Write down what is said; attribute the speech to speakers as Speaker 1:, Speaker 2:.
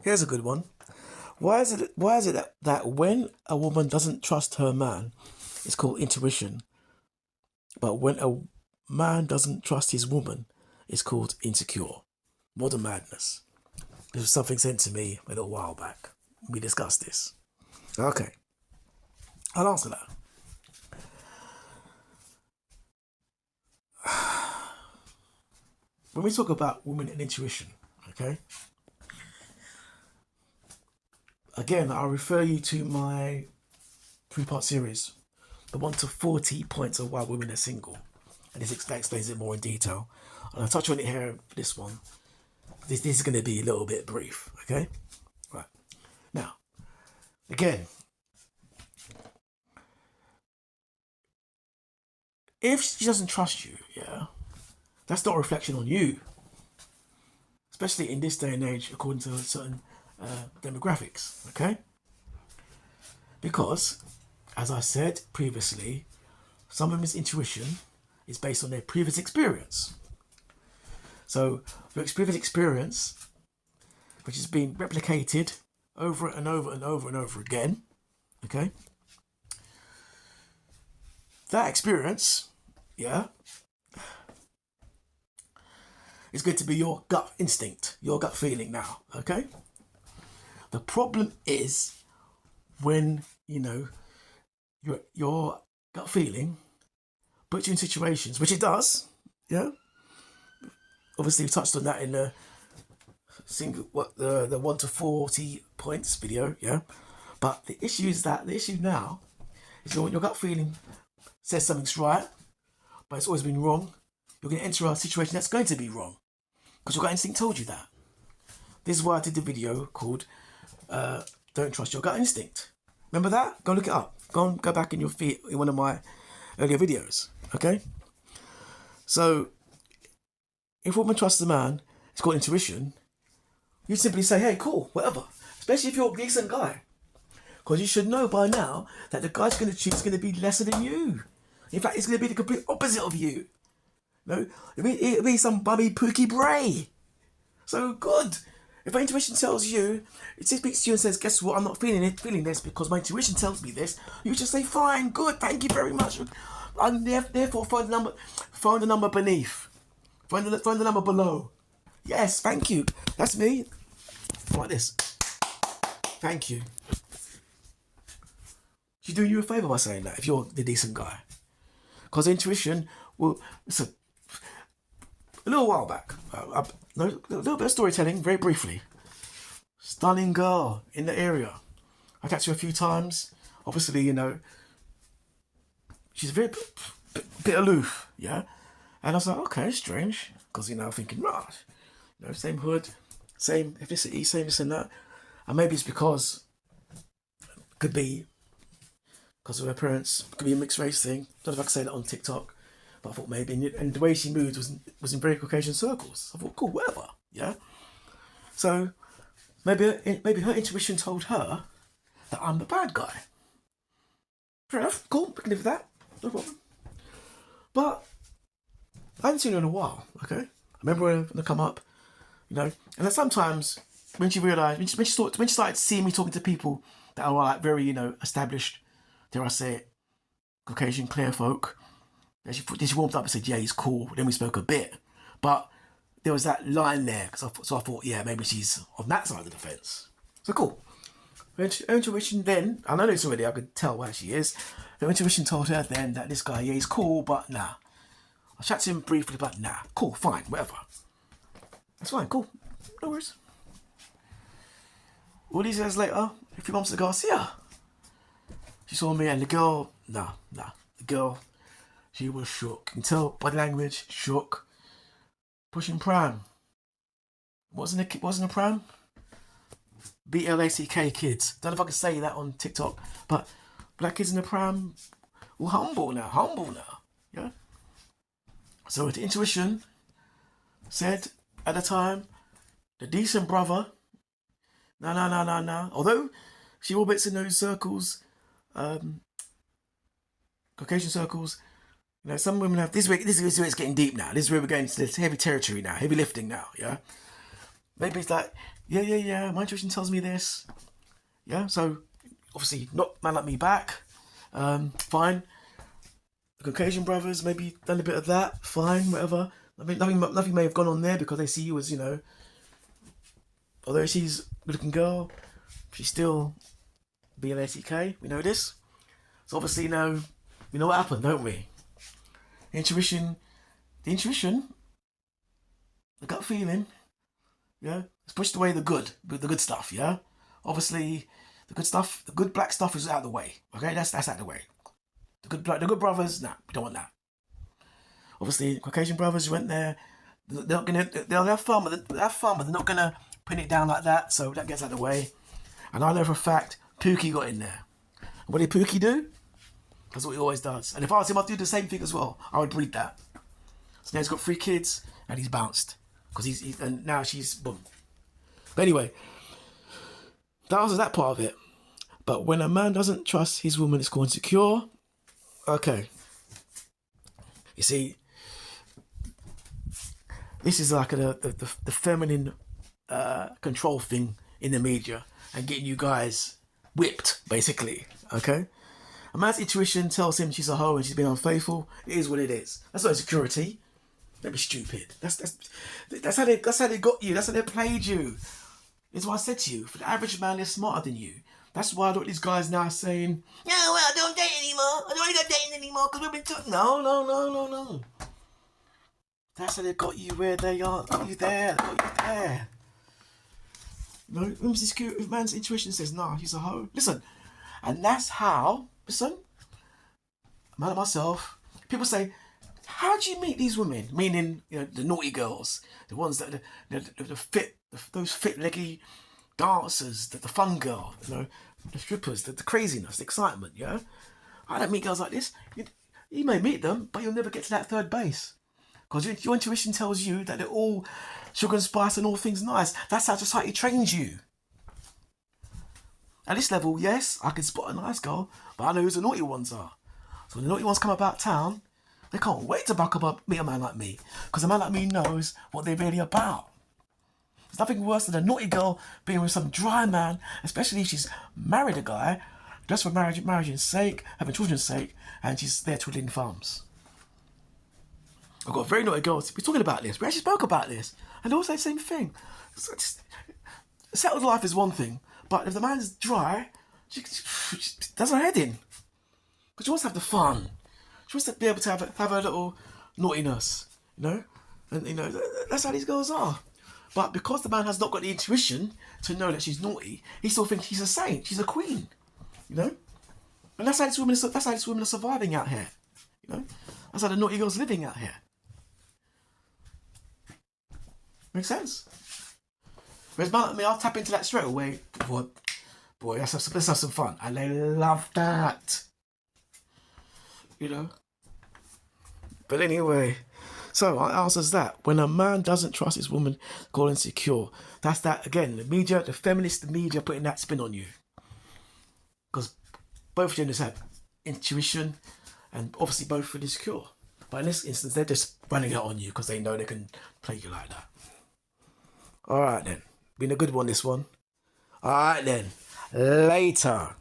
Speaker 1: Here's a good one. Why is it that when a woman doesn't trust her man, it's called intuition, but when a man doesn't trust his woman, it's called insecure? Modern madness. This was something sent to me a little while back. We discussed this. Okay, I'll answer that. When we talk about women and intuition, okay? Again, I'll refer you to my 3-part series, the 1 to 40 points of why women are single. And this explains it more in detail. And I'll touch on it here for this one. This is going to be a little bit brief, okay? Right. Now, again, if she doesn't trust you, yeah, that's not a reflection on you. Especially in this day and age, according to certain demographics, okay? Because, as I said previously, some women's intuition is based on their previous experience. So, your previous experience, which has been replicated over and over and over and over again, okay? That experience, yeah, is going to be your gut instinct, your gut feeling now, okay? The problem is when, your gut feeling puts you in situations, which it does, yeah? Obviously, we touched on that in the the 1 to 40 points video, yeah? But the issue now is your gut feeling says something's right, but it's always been wrong. You're going to enter a situation that's going to be wrong because your gut instinct told you that. This is why I did the video called Don't Trust Your Gut Instinct. Remember that? Go look it up. Go back in your feed in one of my earlier videos. Okay? So, if a woman trusts a man, it's called intuition, you simply say, hey, cool, whatever. Especially if you're a decent guy. Because you should know by now that the guy's going to choose going to be lesser than you. In fact, it's going to be the complete opposite of you. No, it'll be some bummy pookie bray. So good. If my intuition tells you, it speaks to you and says, guess what, I'm not feeling this because my intuition tells me this, you just say, fine, good, thank you very much. And therefore phone the number beneath. Phone the number below. Yes, thank you. That's me. Like this. Thank you. She's doing you a favour by saying that if you're the decent guy. Because intuition, well, listen, a little while back, a little bit of storytelling, very briefly. Stunning girl in the area. I catch her a few times. Obviously, she's very bit aloof, yeah. And I was like, okay, strange, because I'm thinking, right, same hood, same ethnicity, same this and that, and maybe it's because could be because of her parents, could be a mixed race thing. Don't know if I can say that on TikTok. But I thought maybe, and the way she moved was in very Caucasian circles. I thought, cool, whatever, yeah. So maybe her intuition told her that I'm the bad guy. Fair enough, cool, we can live with that, no problem. But I haven't seen her in a while. Okay, I remember when they come up, and then sometimes when she realised, when she started seeing me talking to people that are like very established, dare I say it, Caucasian clear folk. She warmed up and said, yeah, he's cool. Then we spoke a bit. But there was that line there. So I thought, yeah, maybe she's on that side of the fence. So cool. Her intuition then, I know this already, I could tell where she is. Her intuition told her then that this guy, yeah, he's cool, but nah. I chatted to him briefly, but nah. Cool, fine, whatever. That's fine, cool. No worries. All these years later, a few months ago, I see her. She saw me and the girl, the girl, she was shook. You can tell body language, shook. Pushing pram. Wasn't a pram? BLACK kids. Don't know if I can say that on TikTok, but black kids in the pram, well, humble now. Yeah? So the intuition said at the time, the decent brother, no. Although she orbits in those circles, Caucasian circles, some women have, this is where it's getting deep now. This is where we're going to this heavy territory now, heavy lifting now, yeah? Maybe it's like, yeah, my intuition tells me this. Yeah, so obviously not man like me back. Fine. The Caucasian brothers maybe done a bit of that. Fine, whatever. I mean, nothing may have gone on there because they see you as, you know, although she's a good-looking girl, she's still BLACK. We know this. So obviously, you know, we know what happened, don't we? The intuition, the gut feeling, yeah, it's pushed away the good stuff, yeah. Obviously, the good stuff, the good black stuff is out of the way. Okay, that's out of the way. The good brothers, nah, we don't want that. Obviously, Caucasian brothers who went there, they're not gonna, they'll have fun, but they're not gonna pin it down like that. So that gets out of the way. And I know for a fact, Pookie got in there. And what did Pookie do? That's what he always does. And if I was him, I'd do the same thing as well. I would breed that. So now he's got 3 kids, and he's bounced because and now she's boom. But anyway, that was that part of it. But when a man doesn't trust his woman, it's called insecure. Okay. You see, this is like the feminine control thing in the media and getting you guys whipped, basically. Okay? A man's intuition tells him she's a hoe and she's been unfaithful. It is what it is. That's not insecurity. Don't be stupid. That's how they got you. That's how they played you. It's what I said to you. For the average man, they're smarter than you. That's why I got these guys now saying, "Yeah, well, I don't date anymore. I don't want to go dating anymore because we've been talking." No. That's how they got you where they are. They got you there. They got you there. You know, if man's intuition says, "Nah, he's a hoe." Listen, and that's how. Listen, a man like myself. People say, "How do you meet these women?" Meaning, you know, the naughty girls, the ones that the fit, those fit leggy dancers, the fun girl, you know, the strippers, the craziness, the excitement. Yeah, I don't meet girls like this. You may meet them, but you'll never get to that third base because your intuition tells you that they're all sugar and spice and all things nice. That's how society trains you. At this level, yes, I can spot a nice girl, but I know who the naughty ones are. So when the naughty ones come about town, they can't wait to meet a man like me, because a man like me knows what they're really about. There's nothing worse than a naughty girl being with some dry man, especially if she's married a guy, just for marriage's sake, having children's sake, and she's there twiddling thumbs. I've got a very naughty girl. We're talking about this. We actually spoke about this, and they all say the same thing. Settled life is one thing, but if the man's dry, she does her head in, because she wants to have the fun. She wants to be able to have her little naughtiness, you know? And, you know, that's how these girls are. But because the man has not got the intuition to know that she's naughty, he still thinks she's a saint, she's a queen, you know? And that's how these women are surviving out here, you know? That's how the naughty girls living out here. Makes sense? Whereas man like me, I'll tap into that straight away. Boy, let's have some fun. And they love that. You know? But anyway, so our answer is that. When a man doesn't trust his woman, called insecure. That's that, again, the media, the feminist media putting that spin on you. Because both genders have intuition and obviously both are insecure. But in this instance, they're just running it on you because they know they can play you like that. Alright then. Been a good one, this one. Alright then. Later.